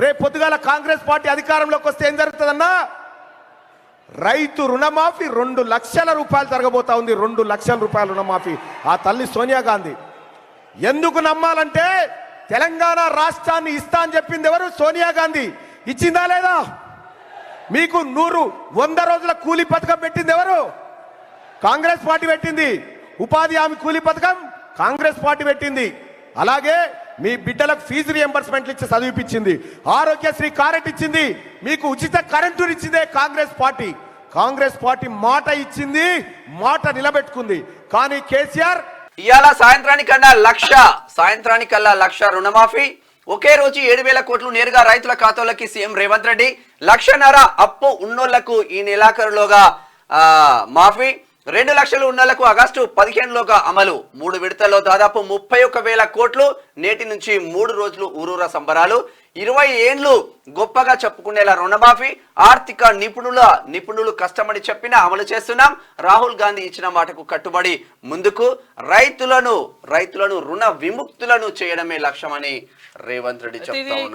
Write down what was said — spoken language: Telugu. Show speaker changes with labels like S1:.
S1: రేపు పొద్దుగాల కాంగ్రెస్ పార్టీ అధికారంలోకి వస్తే ఏం జరుగుతుందన్నా, రైతు రుణమాఫీ 2 లక్షల రూపాయలు జరగబోతా ఉంది. 2 లక్షల రూపాయల రుణమాఫీ. ఆ తల్లి సోనియా గాంధీ. ఎందుకు నమ్మాలంటే తెలంగాణ రాష్ట్రాన్ని ఇస్తా అని చెప్పింది ఎవరు? సోనియా గాంధీ. ఇచ్చిందా లేదా? మీకు 100 రోజుల కూలీ పథకం పెట్టింది ఎవరు? కాంగ్రెస్ పార్టీ పెట్టింది. ఉపాధి హామీ కూలీ పథకం కాంగ్రెస్ పార్టీ పెట్టింది. అలాగే మీ బిడ్డలకు ఫీజు రియంబర్స్మెంట్లు ఇచ్చి చదివిపించింది. ఆరోగ్యశ్రీ కార్డు ఇచ్చింది. మీకు ఉచిత కరెంటు ఇచ్చిందే కాంగ్రెస్ పార్టీ. కాంగ్రెస్ పార్టీ మాట ఇచ్చింది, మాట నిలబెట్టుకుంది. కానీ కేసీఆర్
S2: ఇవాళ సాయంత్రానికల్లా లక్ష రుణమాఫీ. ఒకే రోజు 7,000 కోట్లు నేరుగా రైతుల ఖాతాలోకి సీఎం రేవంత్ రెడ్డి. 1,50,000 అప్పు ఉన్నోళ్లకు ఈ నెలాఖరులోగా మాఫీ. 2 లక్షలు ఉన్నోళ్లకు ఆగస్టు 15లోగా అమలు. 3 విడతల్లో దాదాపు 31,000 కోట్లు. నేటి నుంచి 3 రోజులు ఊరూర సంబరాలు. 20 ఏండ్లు గొప్పగా చెప్పుకునేలా రుణమాఫీ. ఆర్థిక నిపుణులు కష్టమని చెప్పినా అమలు చేస్తున్నాం. రాహుల్ గాంధీ ఇచ్చిన మాటకు కట్టుబడి ముందుకు. రైతులను రుణ విముక్తులను చేయడమే లక్ష్యమని రేవంత్ రెడ్డి చెప్తా ఉన్నారు.